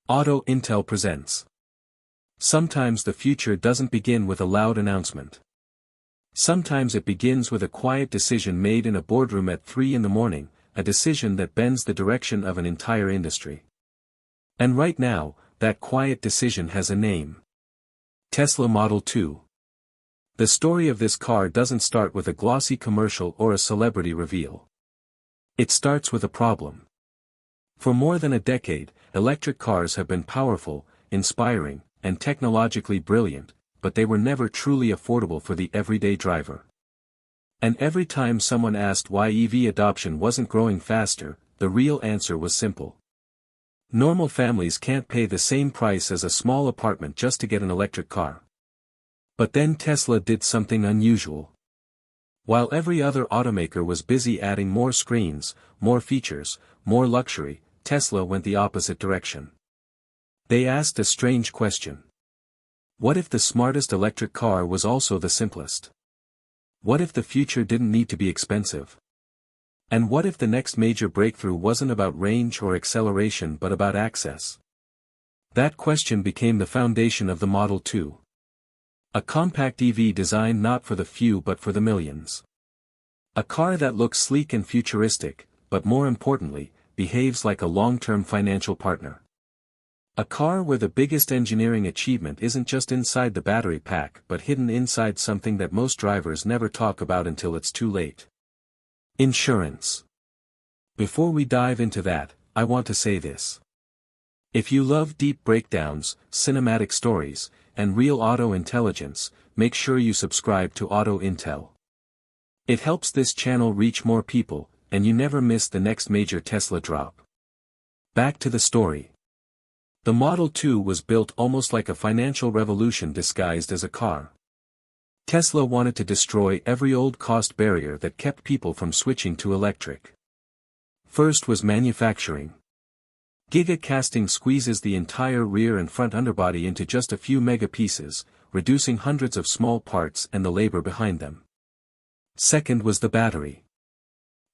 Auto Intel presents. Sometimes the future doesn't begin with a loud announcement. Sometimes it begins with a quiet decision made in a boardroom at 3 in the morning, a decision that bends the direction of an entire industry. And right now, that quiet decision has a name. Tesla Model 2. The story of this car doesn't start with a glossy commercial or a celebrity reveal. It starts with a problem. For more than a decade, electric cars have been powerful, inspiring, and technologically brilliant, but they were never truly affordable for the everyday driver. And every time someone asked why EV adoption wasn't growing faster, the real answer was simple. Normal families can't pay the same price as a small apartment just to get an electric car. But then Tesla did something unusual. While every other automaker was busy adding more screens, more features, more luxury, Tesla went the opposite direction. They asked a strange question. What if the smartest electric car was also the simplest? What if the future didn't need to be expensive? And what if the next major breakthrough wasn't about range or acceleration but about access? That question became the foundation of the Model 2. A compact EV designed not for the few but for the millions. A car that looks sleek and futuristic, but more importantly, behaves like a long-term financial partner. A car where the biggest engineering achievement isn't just inside the battery pack but hidden inside something that most drivers never talk about until it's too late. Insurance. Before we dive into that, I want to say this. If you love deep breakdowns, cinematic stories, and real auto intelligence, make sure you subscribe to Auto Intel. It helps this channel reach more people, and you never miss the next major Tesla drop. Back to the story. The Model 2 was built almost like a financial revolution disguised as a car. Tesla wanted to destroy every old cost barrier that kept people from switching to electric. First was manufacturing. Giga casting squeezes the entire rear and front underbody into just a few mega pieces, reducing hundreds of small parts and the labor behind them. Second was the battery.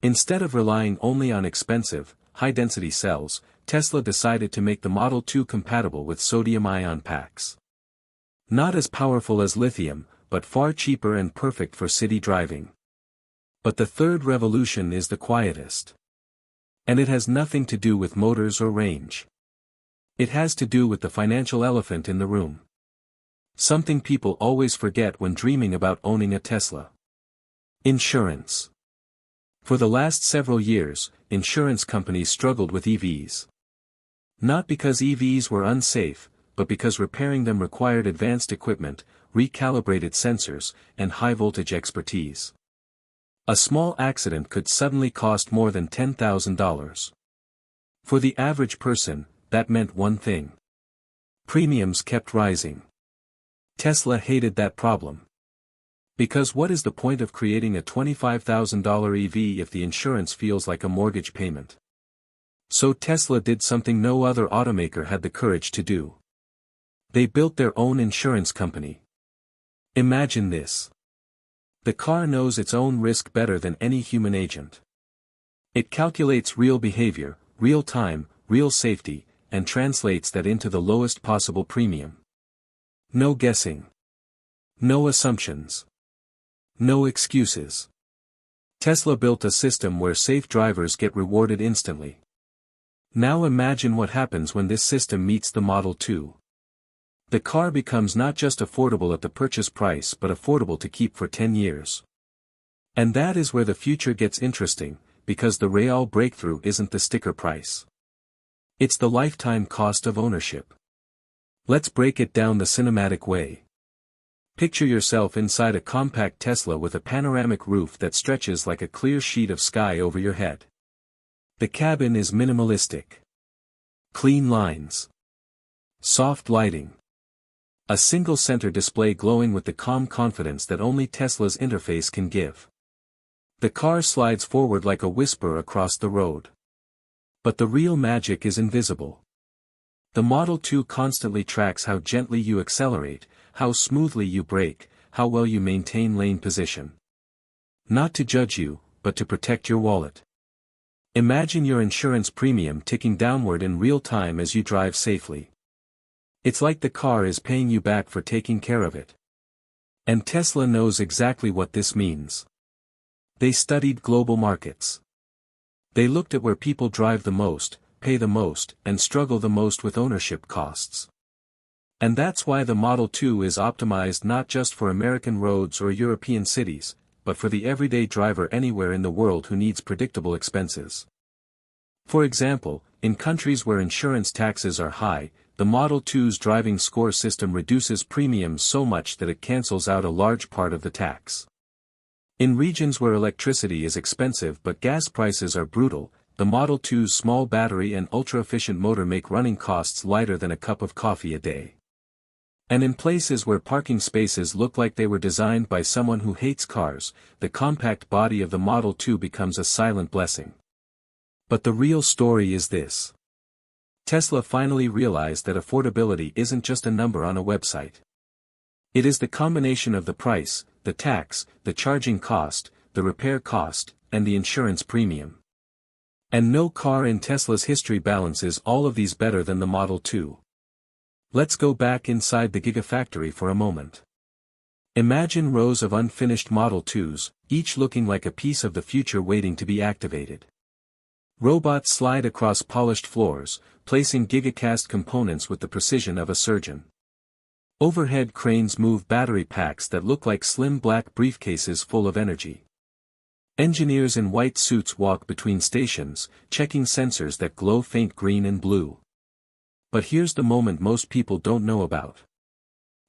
Instead of relying only on expensive, high-density cells, Tesla decided to make the Model 2 compatible with sodium-ion packs. Not as powerful as lithium, but far cheaper and perfect for city driving. But the third revolution is the quietest. And it has nothing to do with motors or range. It has to do with the financial elephant in the room. Something people always forget when dreaming about owning a Tesla. Insurance. For the last several years, insurance companies struggled with EVs. Not because EVs were unsafe, but because repairing them required advanced equipment, recalibrated sensors, and high-voltage expertise. A small accident could suddenly cost more than $10,000. For the average person, that meant one thing. Premiums kept rising. Tesla hated that problem. Because what is the point of creating a $25,000 EV if the insurance feels like a mortgage payment? So Tesla did something no other automaker had the courage to do. They built their own insurance company. Imagine this. The car knows its own risk better than any human agent. It calculates real behavior, real time, real safety, and translates that into the lowest possible premium. No guessing. No assumptions. No excuses. Tesla built a system where safe drivers get rewarded instantly. Now imagine what happens when this system meets the Model 2. The car becomes not just affordable at the purchase price but affordable to keep for 10 years. And that is where the future gets interesting, because the real breakthrough isn't the sticker price. It's the lifetime cost of ownership. Let's break it down the cinematic way. Picture yourself inside a compact Tesla with a panoramic roof that stretches like a clear sheet of sky over your head. The cabin is minimalistic. Clean lines. Soft lighting. A single center display glowing with the calm confidence that only Tesla's interface can give. The car slides forward like a whisper across the road. But the real magic is invisible. The Model 2 constantly tracks how gently you accelerate, how smoothly you brake, how well you maintain lane position. Not to judge you, but to protect your wallet. Imagine your insurance premium ticking downward in real time as you drive safely. It's like the car is paying you back for taking care of it. And Tesla knows exactly what this means. They studied global markets. They looked at where people drive the most, pay the most, and struggle the most with ownership costs. And that's why the Model 2 is optimized not just for American roads or European cities, but for the everyday driver anywhere in the world who needs predictable expenses. For example, in countries where insurance taxes are high, the Model 2's driving score system reduces premiums so much that it cancels out a large part of the tax. In regions where electricity is expensive but gas prices are brutal, the Model 2's small battery and ultra-efficient motor make running costs lighter than a cup of coffee a day. And in places where parking spaces look like they were designed by someone who hates cars, the compact body of the Model 2 becomes a silent blessing. But the real story is this. Tesla finally realized that affordability isn't just a number on a website. It is the combination of the price, the tax, the charging cost, the repair cost, and the insurance premium. And no car in Tesla's history balances all of these better than the Model 2. Let's go back inside the Gigafactory for a moment. Imagine rows of unfinished Model 2s, each looking like a piece of the future waiting to be activated. Robots slide across polished floors, placing gigacast components with the precision of a surgeon. Overhead cranes move battery packs that look like slim black briefcases full of energy. Engineers in white suits walk between stations, checking sensors that glow faint green and blue. But here's the moment most people don't know about.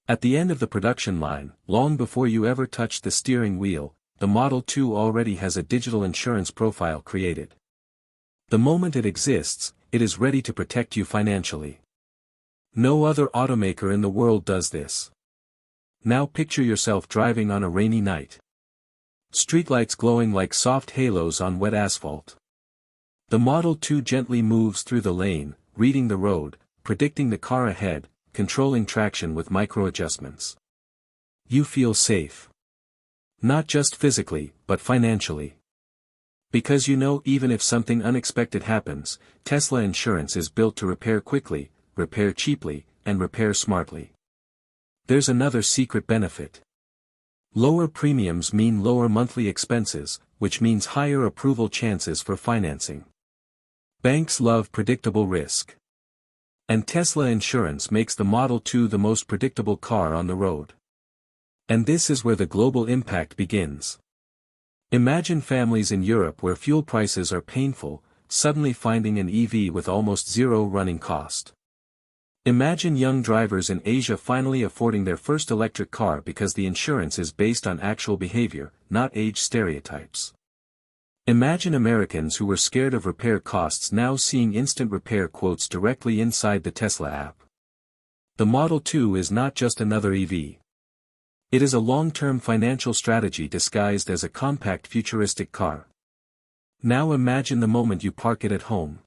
At the end of the production line, long before you ever touch the steering wheel, the Model 2 already has a digital insurance profile created. The moment it exists, it is ready to protect you financially. No other automaker in the world does this. Now picture yourself driving on a rainy night. Streetlights glowing like soft halos on wet asphalt. The Model 2 gently moves through the lane, reading the road, predicting the car ahead, controlling traction with micro-adjustments. You feel safe. Not just physically, but financially. Because you know even if something unexpected happens, Tesla insurance is built to repair quickly, repair cheaply, and repair smartly. There's another secret benefit. Lower premiums mean lower monthly expenses, which means higher approval chances for financing. Banks love predictable risk. And Tesla insurance makes the Model 2 the most predictable car on the road. And this is where the global impact begins. Imagine families in Europe where fuel prices are painful, suddenly finding an EV with almost zero running cost. Imagine young drivers in Asia finally affording their first electric car because the insurance is based on actual behavior, not age stereotypes. Imagine Americans who were scared of repair costs now seeing instant repair quotes directly inside the Tesla app. The Model 2 is not just another EV. It is a long-term financial strategy disguised as a compact futuristic car. Now imagine the moment you park it at home.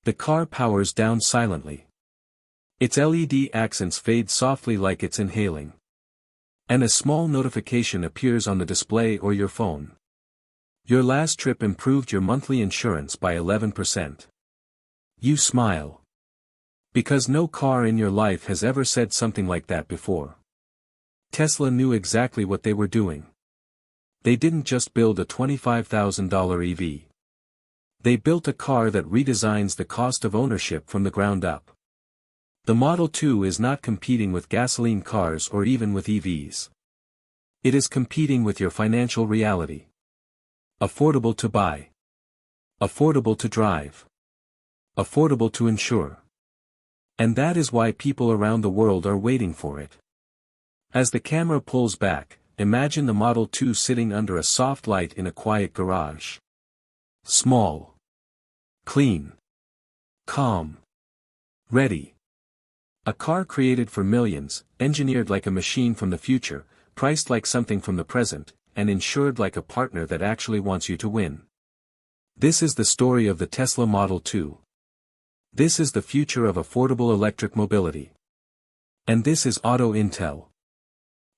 The car powers down silently. Its LED accents fade softly like it's inhaling. And a small notification appears on the display or your phone. Your last trip improved your monthly insurance by 11%. You smile. Because no car in your life has ever said something like that before. Tesla knew exactly what they were doing. They didn't just build a $25,000 EV. They built a car that redesigns the cost of ownership from the ground up. The Model 2 is not competing with gasoline cars or even with EVs. It is competing with your financial reality. Affordable to buy. Affordable to drive. Affordable to insure. And that is why people around the world are waiting for it. As the camera pulls back, imagine the Model 2 sitting under a soft light in a quiet garage. Small. Clean. Calm. Ready. A car created for millions, engineered like a machine from the future, priced like something from the present, and insured like a partner that actually wants you to win. This is the story of the Tesla Model 2. This is the future of affordable electric mobility. And this is Auto Intel.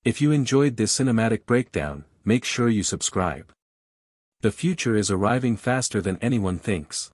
If you enjoyed this cinematic breakdown, make sure you subscribe. The future is arriving faster than anyone thinks.